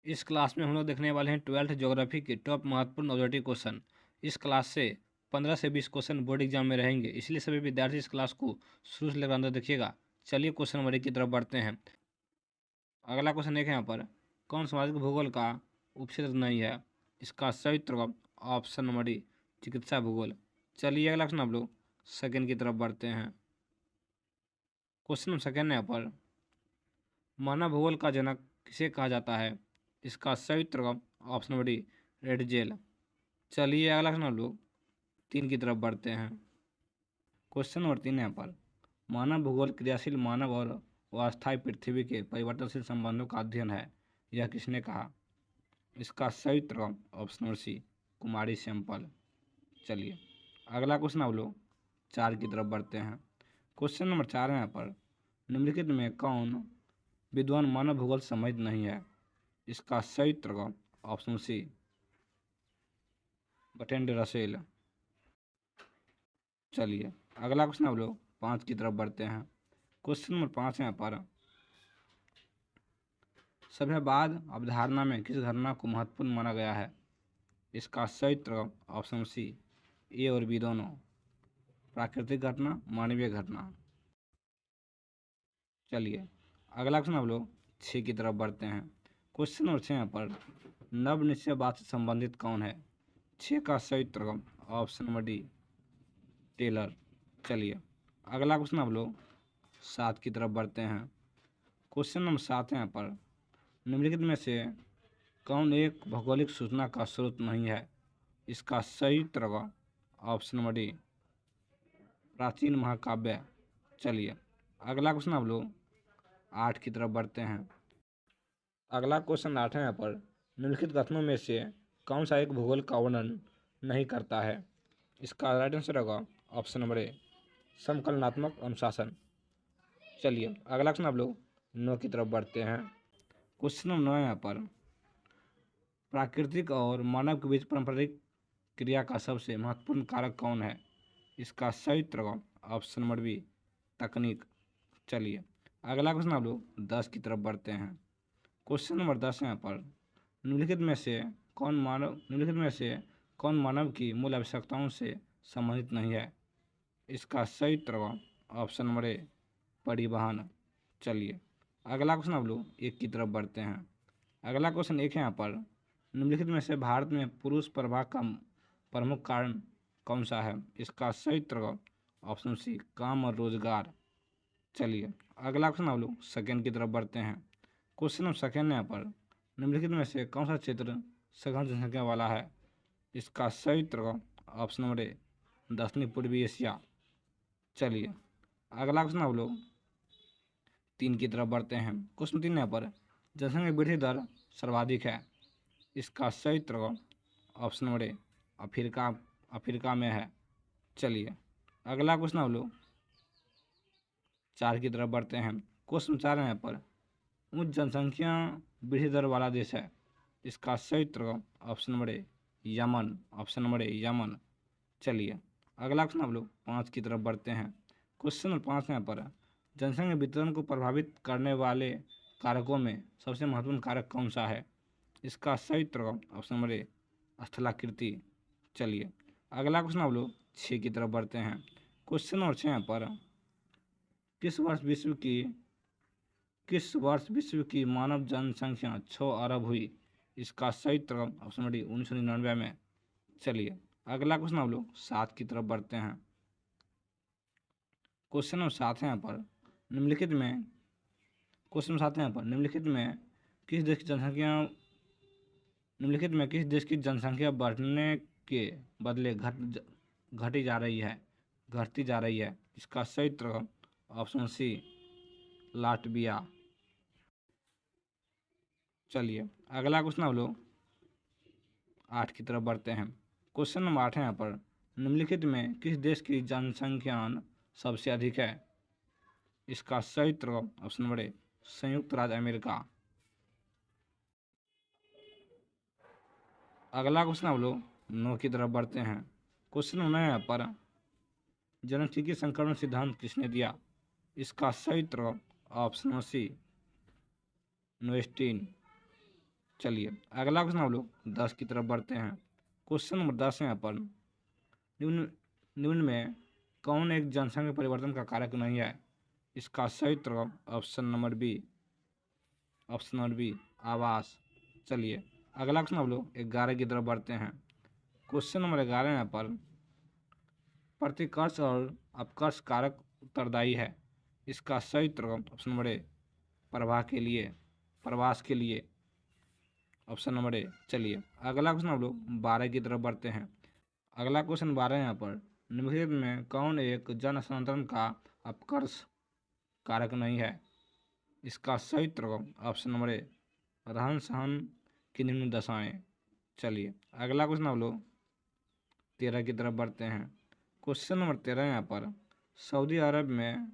इस क्लास में हम लोग देखने वाले हैं 12th ज्योग्राफी के टॉप महत्वपूर्ण ऑब्जेक्टिव क्वेश्चन। इस क्लास से 15 से 20 क्वेश्चन बोर्ड एग्जाम में रहेंगे, इसलिए सभी विद्यार्थी इस क्लास को शुरू से लेकर अंदर देखिएगा। चलिए क्वेश्चन नंबर 1 की तरफ बढ़ते हैं। अगला क्वेश्चन एक है यहाँ पर, कौन सामाजिक भूगोल का उपक्षेत्र नहीं है? इसका सही उत्तर ऑप्शन नंबर डी, चिकित्सा भूगोल। चलिए अगला क्वेश्चन हम लोग सेकेंड की तरफ बढ़ते हैं। क्वेश्चन नंबर सेकेंड है यहाँ पर, मानव भूगोल का जनक किसे कहा जाता है? इसका सही उत्तर ऑप्शन नंबर डी, रेडजेल। चलिए अगला क्वेश्चन हम लोग 3 की तरफ बढ़ते हैं। क्वेश्चन नंबर 3 यहाँ पर, मानव भूगोल क्रियाशील मानव और अस्थायी पृथ्वी के परिवर्तनशील संबंधों का अध्ययन है, यह किसने कहा? इसका सही उत्तर ऑप्शन नंबर सी, कुमारी सैंपल। चलिए अगला क्वेश्चन हम लोग 4 की तरफ बढ़ते हैं। क्वेश्चन नंबर 4 है यहाँ पर, निम्नलिखित में कौन विद्वान मानव भूगोल समझ नहीं है? इसका सही उत्तर ऑप्शन सी, बर्ट्रैंड रसेल। चलिए अगला क्वेश्चन हम लोग 5 की तरफ बढ़ते हैं। क्वेश्चन नंबर 5 है यहाँ पर, सभ्यवाद अवधारणा में किस घटना को महत्वपूर्ण माना गया है? इसका सही उत्तर ऑप्शन सी, ए और बी दोनों, प्राकृतिक घटना, मानवीय घटना। चलिए अगला क्वेश्चन हम लोग 6 की तरफ बढ़ते हैं। क्वेश्चन नंबर 6 यहाँ पर, नव निश्चयवाद से संबंधित कौन है? 6 का सही उत्तर ऑप्शन नंबर डी, टेलर। चलिए अगला क्वेश्चन हम लोग 7 की तरफ बढ़ते हैं। क्वेश्चन नंबर 7 है यहाँ पर, निम्नलिखित में से कौन एक भौगोलिक सूचना का स्रोत नहीं है? इसका सही उत्तर ऑप्शन नंबर डी, प्राचीन महाकाव्य। चलिए अगला क्वेश्चन हम लोग 8 की तरफ बढ़ते हैं। अगला क्वेश्चन 8 है यहाँ पर, निम्नलिखित कथनों में से कौन सा एक भूगोल का वर्णन नहीं करता है? इसका राइट आंसर होगा ऑप्शन नंबर ए, समकलनात्मक अनुशासन। चलिए अगला क्वेश्चन आप लोग 9 की तरफ बढ़ते हैं। क्वेश्चन नंबर 9 यहाँ पर, प्राकृतिक और मानव के बीच पारंपरिक क्रिया का सबसे महत्वपूर्ण कारक कौन है? इसका सही उत्तर ऑप्शन नंबर बी, तकनीक। चलिए अगला क्वेश्चन आप लोग 10 की तरफ बढ़ते हैं। क्वेश्चन नंबर 10 यहाँ पर, निम्नलिखित में से कौन मानव की मूल आवश्यकताओं से संबंधित नहीं है? इसका सही उत्तर ऑप्शन नंबर ए, परिवहन। चलिए अगला क्वेश्चन आप लोग 1 की तरफ बढ़ते हैं। अगला क्वेश्चन 1 है यहाँ पर, निम्नलिखित में से भारत में पुरुष प्रभाव का प्रमुख कारण कौन सा है? इसका सही उत्तर ऑप्शन सी, काम और रोजगार। चलिए अगला क्वेश्चन आप लोग सेकेंड की तरफ बढ़ते हैं। क्वेश्चन नंबर सेकेंड यहाँ पर, निम्नलिखित में से कौन सा क्षेत्र सघन जनसंख्या वाला है? इसका सही उत्तर ऑप्शन नंबर ए, दक्षिणी पूर्वी एशिया। चलिए अगला क्वेश्चन आप लोग 3 की तरफ बढ़ते हैं। क्वेश्चन 3 यहाँ पर, जनसंख्या वृद्धि दर सर्वाधिक है। इसका सही उत्तर ऑप्शन नंबर ए, अफ्रीका में है। चलिए अगला क्वेश्चन आप लोग 4 की तरफ बढ़ते हैं। क्वेश्चन 4 है यहाँ पर, उच्च जनसंख्या वृद्धि दर वाला देश है। इसका सही उत्तर option number A, Yemen. Option number A, Yemen. चलिए अगला क्वेश्चन आप लोग 5 की तरफ बढ़ते हैं। क्वेश्चन नंबर 5 यहाँ पर, जनसंख्या वितरण को प्रभावित करने वाले कारकों में सबसे महत्वपूर्ण कारक कौन सा है? इसका सही उत्तर ऑप्शन नंबर ए, स्थलाकृति। चलिए अगला क्वेश्चन आप लोग 6 की तरफ बढ़ते हैं। क्वेश्चन नंबर 6 यहाँ पर, किस वर्ष विश्व की मानव जनसंख्या 6 अरब हुई? इसका सही उत्तर ऑप्शन नंबर डी, 1999 में। चलिए अगला क्वेश्चन आप लोग 7 की तरफ बढ़ते हैं। क्वेश्चन नंबर 7 है यहाँ पर, निम्नलिखित में किस देश की जनसंख्या बढ़ने के बदले घटती जा रही है? इसका सही उत्तर ऑप्शन सी, लाटविया। चलिए अगला क्वेश्चन आप लोग 8 की तरफ बढ़ते हैं। क्वेश्चन नंबर 8 है यहाँ पर, निम्नलिखित में किस देश की जनसंख्या सबसे अधिक है? इसका सही उत्तर ऑप्शन नंबर ए, संयुक्त राज्य अमेरिका। अगला क्वेश्चन आप लोग 9 की तरफ बढ़ते हैं। क्वेश्चन नंबर 9 यहाँ पर, जननचक्कीय संक्रमण सिद्धांत किसने दिया? इसका सही उत्तर ऑप्शन नंबर सी, नोएस्टीन। चलिए अगला क्वेश्चन हम लोग 10 की तरफ बढ़ते हैं। क्वेश्चन नंबर 10 है यहाँ पर, निम्न निम्न में कौन एक जनसंख्या परिवर्तन का कारक नहीं है? इसका सही उत्तर ऑप्शन नंबर बी आवास। चलिए अगला क्वेश्चन हम लोग 11 की तरफ बढ़ते हैं। क्वेश्चन नंबर 11 यहाँ पर, प्रतिकर्ष और अपकर्ष कारक उत्तरदायी है। इसका सही उत्तर ऑप्शन नंबर ए प्रवास के लिए ऑप्शन नंबर ए। चलिए अगला क्वेश्चन हम लोग 12 की तरफ बढ़ते हैं। अगला क्वेश्चन 12 यहाँ पर, निम्नलिखित में कौन एक जन हस्तांतरण का अपकर्ष कारक नहीं है? इसका सही उत्तर ऑप्शन नंबर ए रहन सहन की निम्न दशाएं। चलिए अगला क्वेश्चन हम लोग 13 की तरफ बढ़ते हैं। क्वेश्चन नंबर 13 यहाँ पर, सऊदी अरब में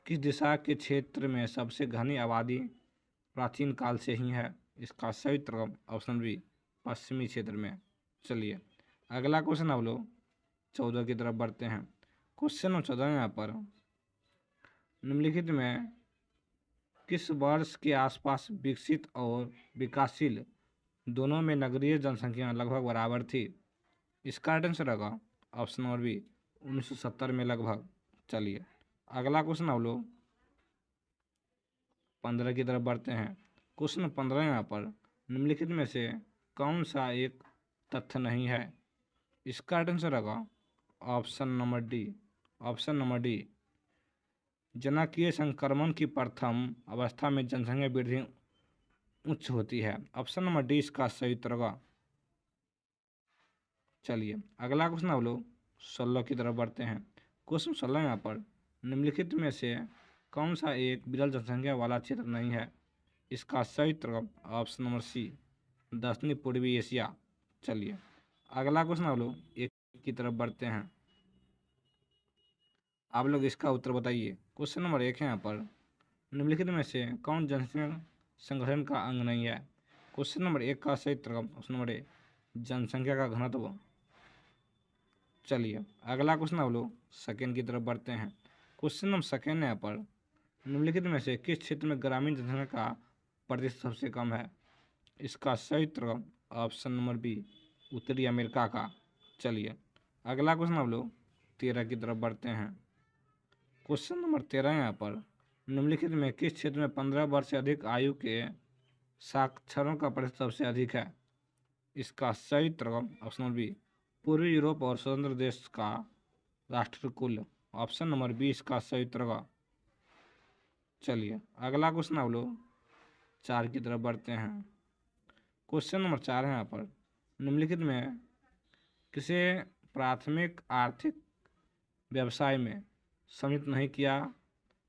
किस दिशा के क्षेत्र में सबसे घनी आबादी प्राचीन काल से ही है? इसका सही उत्तर ऑप्शन बी पश्चिमी क्षेत्र में। चलिए अगला क्वेश्चन हम लोग 14 की तरफ बढ़ते हैं। क्वेश्चन नंबर 14 यहाँ पर, निम्नलिखित में किस वर्ष के आसपास विकसित और विकासशील दोनों में नगरीय जनसंख्या लगभग बराबर थी? इसका आंसर होगा ऑप्शन नंबर बी 1970 में लगभग। चलिए अगला क्वेश्चन हम लोग 15 की तरफ बढ़ते हैं। क्वेश्चन 15 यहाँ पर, निम्नलिखित में से कौन सा एक तथ्य नहीं है? इसका आंसर होगा ऑप्शन नंबर डी जनकीय संक्रमण की प्रथम अवस्था में जनसंख्या वृद्धि उच्च होती है। ऑप्शन नंबर डी इसका सही उत्तर होगा। चलिए अगला क्वेश्चन हम लोग 16 की तरफ बढ़ते हैं। क्वेश्चन 16 यहाँ पर, निम्नलिखित में से कौन सा एक विरल जनसंख्या वाला क्षेत्र नहीं है? इसका सही उत्तर ऑप्शन नंबर सी दक्षिणी पूर्वी एशिया। चलिए अगला क्वेश्चन हम लोग 1 की तरफ बढ़ते हैं। आप लोग इसका उत्तर बताइए। क्वेश्चन नंबर 1 है यहाँ पर, निम्नलिखित में से कौन जनसंख्या संगठन का अंग नहीं है? क्वेश्चन नंबर 1 का सही उत्तर ऑप्शन नंबर ए जनसंख्या का घनत्व। चलिए अगला क्वेश्चन हम लोग 2 की तरफ बढ़ते हैं। क्वेश्चन नंबर 2 है यहाँ पर, निम्नलिखित में से किस क्षेत्र में ग्रामीण जनसंख्या का प्रतिशत सबसे कम है? इसका सही उत्तर ऑप्शन नंबर बी उत्तरी अमेरिका का। चलिए अगला क्वेश्चन हम लोग 13 की तरफ बढ़ते हैं। क्वेश्चन नंबर 13 यहाँ पर, निम्नलिखित में किस क्षेत्र में 15 वर्ष से अधिक आयु के साक्षरों का प्रतिशत सबसे अधिक है? इसका सही उत्तर ऑप्शन नंबर बी पूर्वी यूरोप और स्वतंत्र देश का राष्ट्र कुल। ऑप्शन नंबर बी इसका सही उत्तर होगा। चलिए अगला क्वेश्चन हम लोग 4 की तरफ बढ़ते हैं। क्वेश्चन नंबर 4 है यहाँ पर, निम्नलिखित में किसे प्राथमिक आर्थिक व्यवसाय में सम्मिलित नहीं किया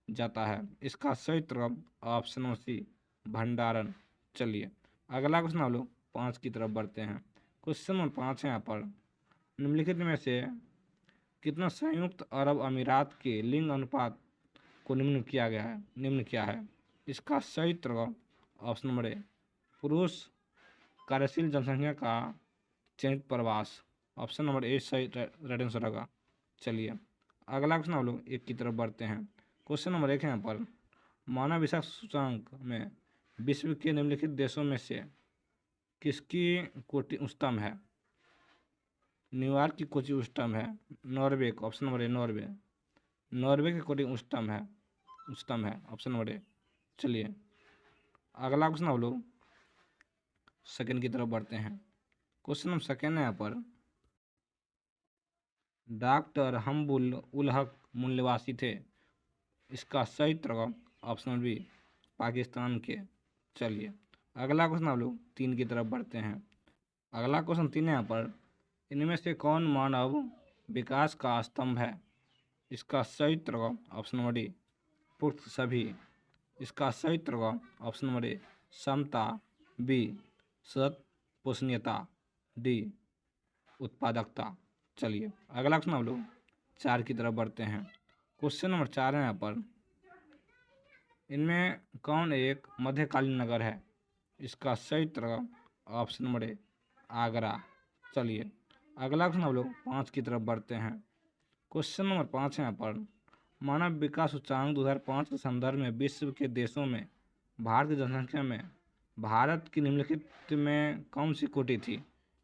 जाता है? इसका सही उत्तर ऑप्शन नंबर सी भंडारण। चलिए अगला क्वेश्चन हम लोग 5 की तरफ बढ़ते हैं। क्वेश्चन नंबर 5 है यहाँ पर, निम्नलिखित में से कितना संयुक्त अरब अमीरात के लिंग अनुपात को निम्न क्या है? इसका सही उत्तर ऑप्शन नंबर ए पुरुष कार्यशील जनसंख्या का चयनित प्रवास। ऑप्शन नंबर ए सही राइट आंसर होगा। चलिए अगला क्वेश्चन हम लोग 1 की तरफ बढ़ते हैं। क्वेश्चन नंबर 1 है यहाँ पर, मानव विकास सूचकांक में विश्व के निम्नलिखित देशों में से किसकी कोटि उच्चतम है? न्यूयॉर्क की कोटि उच्चतम है, नॉर्वे का ऑप्शन नंबर ए नॉर्वे की कोटि उच्चतम है ऑप्शन नंबर ए। चलिए अगला क्वेश्चन हम लोग 2 की तरफ बढ़ते हैं। क्वेश्चन नंबर 2 है यहाँ पर, डॉक्टर हम्बुल उल हक मूलनिवासी थे। इसका सही उत्तर ऑप्शन नंबर बी पाकिस्तान के। चलिए अगला क्वेश्चन हम लोग 3 की तरफ बढ़ते हैं। अगला क्वेश्चन 3 है यहाँ पर, इनमें से कौन मानव विकास का स्तंभ है? इसका सही उत्तर ऑप्शन नंबर डी पुरुष सभी। इसका सही उत्तर ऑप्शन नंबर ए समता, बी सतत पोषणीयता, डी उत्पादकता। चलिए अगला क्वेश्चन हम लोग 4 की तरफ बढ़ते हैं। क्वेश्चन नंबर 4 है यहाँ पर, इनमें कौन एक मध्यकालीन नगर है? इसका सही उत्तर ऑप्शन नंबर ए आगरा। चलिए अगला क्वेश्चन हम लोग 5 की तरफ बढ़ते हैं। क्वेश्चन नंबर 5 है यहाँ पर, मानव विकास सूचकांक 2005 के संदर्भ में विश्व के देशों में भारत की जनसंख्या में भारत की निम्नलिखित में कौन सी कोटि थी?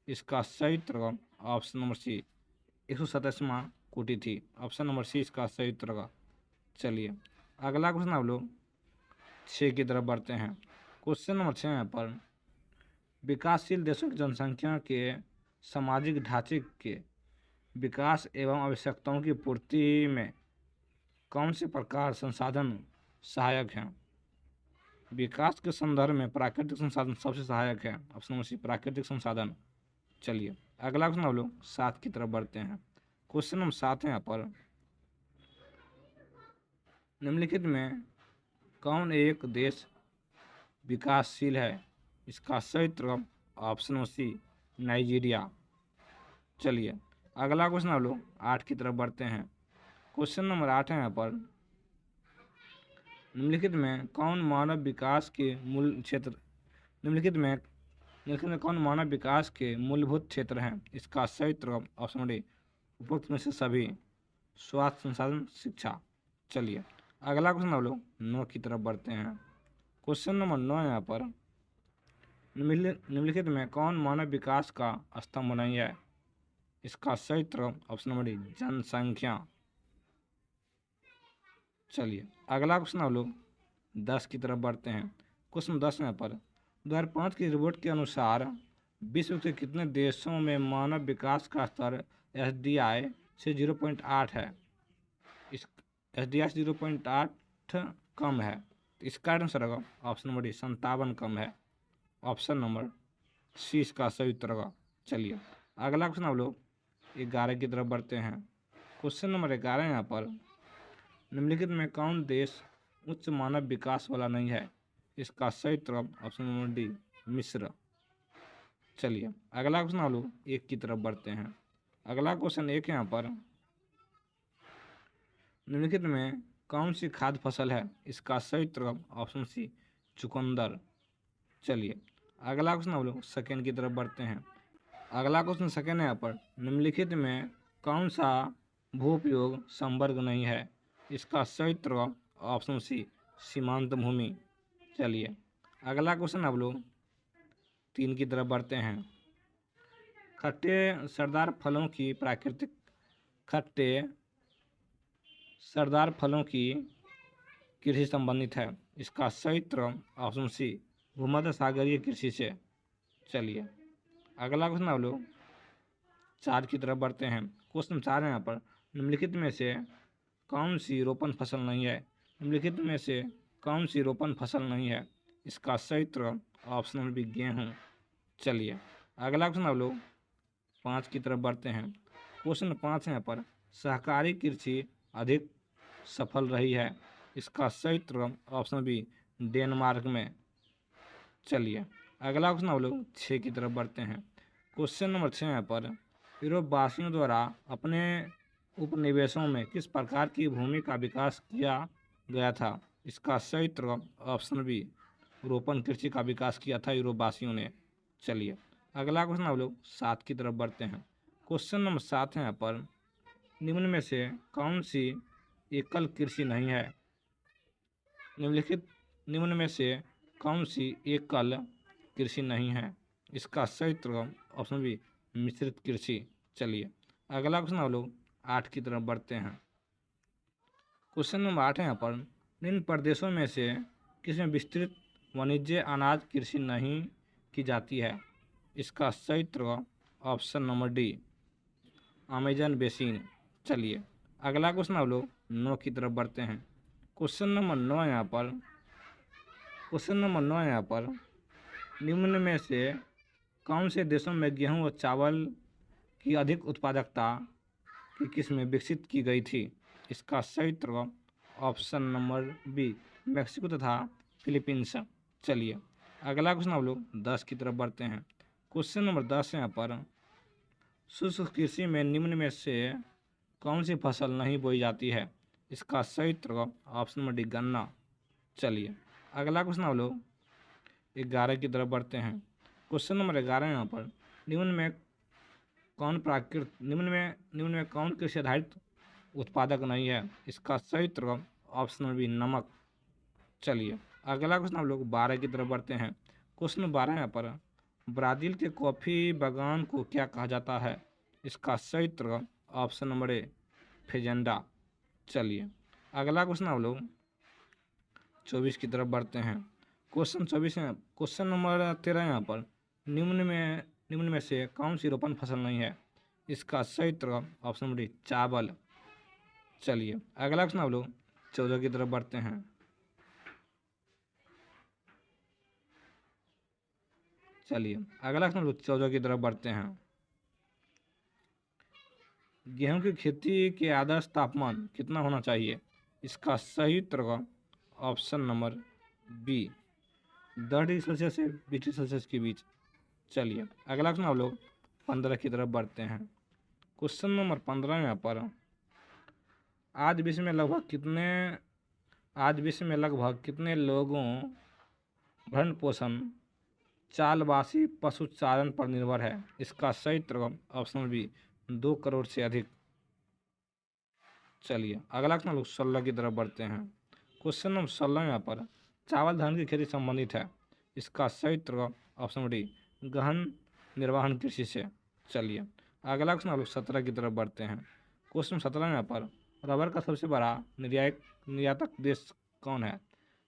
इसका सही उत्तर ऑप्शन नंबर सी 127वां कोटि थी। ऑप्शन नंबर सी इसका सही उत्तर। चलिए अगला क्वेश्चन आप लोग 6 की तरफ बढ़ते हैं। क्वेश्चन नंबर 6 यहाँ पर विकासशील देशों की जनसंख्या के सामाजिक ढांचे के विकास एवं आवश्यकताओं की पूर्ति में कौन से प्रकार संसाधन सहायक हैं? विकास के संदर्भ में प्राकृतिक संसाधन सबसे सहायक है। ऑप्शन नंबर सी प्राकृतिक संसाधन। चलिए अगला क्वेश्चन हम लोग 7 की तरफ बढ़ते हैं। क्वेश्चन नंबर 7 है यहाँ पर निम्नलिखित में कौन एक देश विकासशील है? इसका सही उत्तर ऑप्शन नंबर सी नाइजीरिया। चलिए अगला क्वेश्चन हम लोग 8 की तरफ बढ़ते हैं। क्वेश्चन नंबर 8 है यहाँ पर निम्नलिखित में कौन मानव विकास के मूल क्षेत्र निम्नलिखित में कौन मानव विकास के मूलभूत क्षेत्र हैं? इसका सही उत्तर ऑप्शन नंबर डी उपरोक्त में से सभी। स्वास्थ्य, संसाधन, शिक्षा। चलिए अगला क्वेश्चन हम लोग 9 की तरफ बढ़ते हैं। क्वेश्चन नंबर 9 यहाँ पर निम्नलिखित में कौन मानव विकास का स्तंभ नहीं है? इसका सही उत्तर ऑप्शन नंबर डी जनसंख्या। चलिए अगला क्वेश्चन हम लोग 10 की तरफ बढ़ते हैं। क्वेश्चन 10 यहाँ पर 2005 की रिपोर्ट के अनुसार विश्व के कितने देशों में मानव विकास का स्तर SDI से 0.8 है? इस SDI से 0.8 कम है। इसका आंसर होगा ऑप्शन नंबर डी 57 कम है। ऑप्शन नंबर सी इसका सही उत्तर होगा। चलिए अगला क्वेश्चन हम लोग 11 की तरफ बढ़ते हैं। क्वेश्चन नंबर 11 यहाँ पर निम्नलिखित में कौन देश उच्च मानव विकास वाला नहीं है? इसका सही उत्तर ऑप्शन नंबर डी मिस्र। चलिए अगला क्वेश्चन हम लोग 1 की तरफ बढ़ते हैं। अगला क्वेश्चन 1 यहाँ पर निम्नलिखित में कौन सी खाद्य फसल है? इसका सही उत्तर ऑप्शन सी चुकंदर। चलिए अगला क्वेश्चन हम लोग सेकेंड की तरफ बढ़ते हैं। अगला क्वेश्चन सेकेंड है यहाँ पर निम्नलिखित में कौन सा भू उपयोग संवर्ग नहीं है? इसका सही उत्तर ऑप्शन सी सीमांत भूमि। चलिए अगला क्वेश्चन आप लोग 3 की तरफ बढ़ते हैं। खट्टे सरदार फलों की कृषि संबंधित है। इसका सही उत्तर ऑप्शन सी भूमध्य सागरीय कृषि से। चलिए अगला क्वेश्चन आप लोग 4 की तरफ बढ़ते हैं। क्वेश्चन 4 है यहाँ पर निम्नलिखित में से कौन सी रोपण फसल नहीं है? निम्नलिखित में से कौन सी रोपण फसल नहीं है? इसका सही उत्तर ऑप्शन नंबर बी गेहूँ। चलिए अगला क्वेश्चन आप लोग 5 की तरफ बढ़ते हैं। क्वेश्चन 5 यहाँ पर सहकारी कृषि अधिक सफल रही है। इसका सही उत्तर ऑप्शन बी डेनमार्क में। चलिए अगला क्वेश्चन आप लोग 6 की तरफ बढ़ते हैं। क्वेश्चन नंबर 6 यहाँ पर यूरोपवासियों द्वारा अपने उपनिवेशों में किस प्रकार की भूमि का विकास किया गया था? इसका सही उत्तर ऑप्शन बी रोपण कृषि का विकास किया था यूरोपवासियों ने। चलिए अगला क्वेश्चन आप लोग 7 की तरफ बढ़ते हैं। क्वेश्चन नंबर 7 है यहाँ पर निम्न में से कौन सी एकल कृषि नहीं है? निम्न में से कौन सी एकल कृषि नहीं है? इसका सही उत्तर ऑप्शन बी मिश्रित कृषि। चलिए अगला क्वेश्चन आप लोग 8 की तरफ बढ़ते हैं। क्वेश्चन नंबर 8 है यहाँ पर निम्न प्रदेशों में से किसमें विस्तृत वाणिज्य अनाज कृषि नहीं की जाती है? इसका सही उत्तर option number D Amazon basin. चलिए अगला क्वेश्चन आप लोग 9 की तरफ बढ़ते हैं। क्वेश्चन नंबर 9 यहाँ पर निम्न में से कौन से देशों में गेहूं और चावल की अधिक उत्पादकता की किस्में विकसित की गई थी? इसका सही उत्तर ऑप्शन नंबर बी मैक्सिको तथा फिलीपींस। चलिए अगला क्वेश्चन आप लोग 10 की तरफ बढ़ते हैं। क्वेश्चन नंबर 10 यहाँ पर शुष्क कृषि में निम्न में से कौन सी फसल नहीं बोई जाती है? इसका सही उत्तर ऑप्शन नंबर डी गन्ना। चलिए अगला क्वेश्चन आप लोग 11 की तरफ बढ़ते हैं। क्वेश्चन नंबर 11 यहाँ पर निम्न में कौन कृषि आधारित उत्पादक नहीं है? इसका सही उत्तर ऑप्शन नंबर बी नमक। चलिए अगला क्वेश्चन आप लोग 12 की तरफ बढ़ते हैं। क्वेश्चन 12 यहाँ पर, ब्राज़ील के कॉफ़ी बागान को क्या कहा जाता है? इसका सही उत्तर ऑप्शन नंबर ए फेजेंडा। चलिए अगला क्वेश्चन आप लोग 24 की तरफ बढ़ते हैं। क्वेश्चन 24 है, क्वेश्चन नंबर 13 यहाँ पर, निम्न में से कौन सी रोपण फसल नहीं है? इसका सही उत्तर ऑप्शन नंबर डी चावल। चलिए अगला क्वेश्चन आप लोग 14 की तरफ बढ़ते हैं। चलिए अगला क्वेश्चन लोग 14 की तरफ बढ़ते हैं। गेहूं की खेती के आदर्श तापमान कितना होना चाहिए? इसका सही उत्तर option number B 10 degree Celsius से 20 डिग्री सेल्सियस के बीच। चलिए अगला क्वेश्चन आप लोग 15 की तरफ बढ़ते हैं। क्वेश्चन नंबर 15 यहाँ पर, आज विश्व में लगभग कितने लोगों भरण पोषण चालबासी पशुचारण पर निर्भर है? इसका सही उत्तर ऑप्शन बी 2 करोड़ से अधिक। चलिए अगला क्वेश्चन लोग 16 की तरफ बढ़ते हैं। क्वेश्चन नंबर 16 यहाँ पर, चावल धान की खेती संबंधित है। इसका सही उत्तर ऑप्शन डी गहन निर्वहन कृषि से। चलिए अगला क्वेश्चन लोग 17 की तरफ बढ़ते हैं। क्वेश्चन 17 यहाँ पर, रबर का सबसे बड़ा निर्यातक देश कौन है?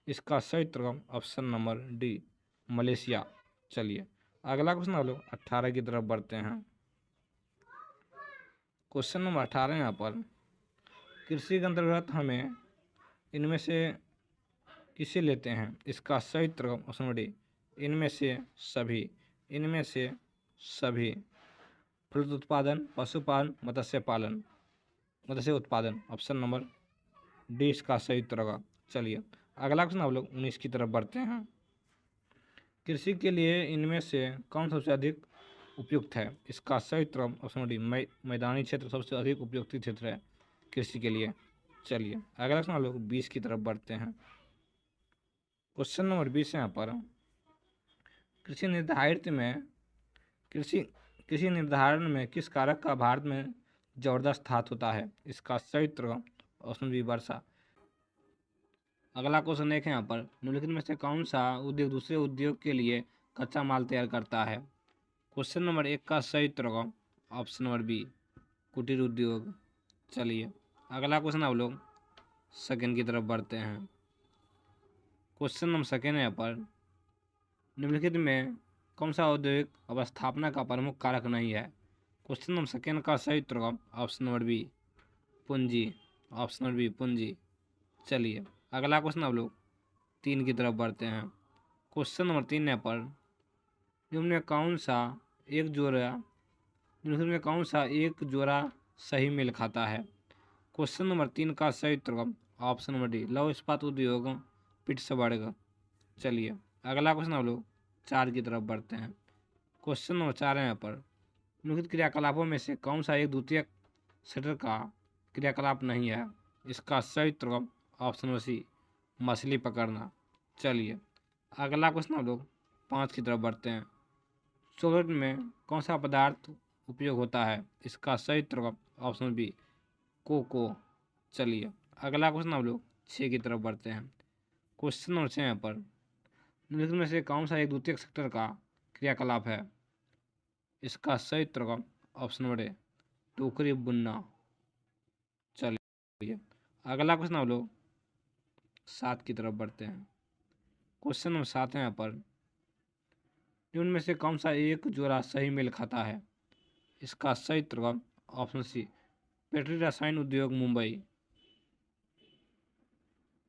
इसका सही उत्तर ऑप्शन नंबर डी मलेशिया। चलिए अगला क्वेश्चन आप लोग 18 की तरफ बढ़ते हैं। क्वेश्चन नंबर 18 यहाँ पर, कृषि के अंतर्गत हमें इनमें से किसे लेते हैं? इसका सही उत्तर ऑप्शन डी इनमें से सभी फल उत्पादन, पशुपालन, मत्स्य उत्पादन, ऑप्शन नंबर डी इसका सही उत्तर होगा। चलिए अगला क्वेश्चन आप लोग 19 की तरफ बढ़ते हैं। कृषि के लिए इनमें से कौन सबसे अधिक उपयुक्त है? इसका सही उत्तर ऑप्शन डी मैदानी क्षेत्र सबसे अधिक उपयुक्त क्षेत्र है कृषि के लिए। चलिए अगला क्वेश्चन आप लोग 20 की तरफ बढ़ते हैं। क्वेश्चन नंबर 20 यहाँ पर, कृषि निर्धारण में किस कारक का भारत में जबरदस्त हाथ होता है? इसका सही उत्तर ऑप्शन बी वर्षा। अगला क्वेश्चन देखें यहाँ पर, निम्नलिखित में से कौन सा उद्योग दूसरे उद्योग के लिए कच्चा माल तैयार करता है? क्वेश्चन नंबर 1 का सही उत्तर ऑप्शन नंबर बी कुटीर उद्योग। चलिए अगला क्वेश्चन आप लोग सेकेंड की तरफ बढ़ते हैं। क्वेश्चन नंबर सेकेंड यहाँ पर, निम्नलिखित में कौन सा औद्योगिक अवस्थापना का प्रमुख कारक नहीं है? क्वेश्चन नंबर सेकेंड का सही उत्तर ऑप्शन नंबर बी पूंजी। ऑप्शन नंबर बी पूंजी। चलिए अगला क्वेश्चन आप लोग 3 की तरफ बढ़ते हैं। क्वेश्चन नंबर 3 यहाँ पर, निम्न में कौन सा एक जोड़ा सही मेल खाता है? क्वेश्चन नंबर 3 का सही उत्तर ऑप्शन नंबर डी लौह इस्पात उद्योग पिट्सबर्ग। चलिए अगला क्वेश्चन आप लोग 4 की तरफ बढ़ते हैं। क्वेश्चन नंबर 4 है यहाँ पर, निम्नलिखित क्रियाकलापों में से कौन सा एक द्वितीयक सेक्टर का क्रियाकलाप नहीं है? इसका सही उत्तर ऑप्शन नंबर सी मछली पकड़ना। चलिए अगला क्वेश्चन आप लोग 5 की तरफ बढ़ते हैं। चॉकलेट में कौन सा पदार्थ उपयोग होता है? इसका सही उत्तर ऑप्शन बी कोको। चलिए अगला क्वेश्चन आप लोग 6 की तरफ बढ़ते हैं। क्वेश्चन नंबर 6 यहाँ पर, निम्नलिखित में से कौन सा एक द्वितीयक सेक्टर का क्रियाकलाप है? इसका सही उत्तर ऑप्शन नंबर ए टोकरी बुनना। चलिए अगला क्वेश्चन आप लोग 7 की तरफ बढ़ते हैं। क्वेश्चन नंबर 7 है यहाँ पर, निम्न में से कौन सा एक जोड़ा सही मेल खाता है? इसका सही उत्तर ऑप्शन सी पेट्री रसायन उद्योग मुंबई।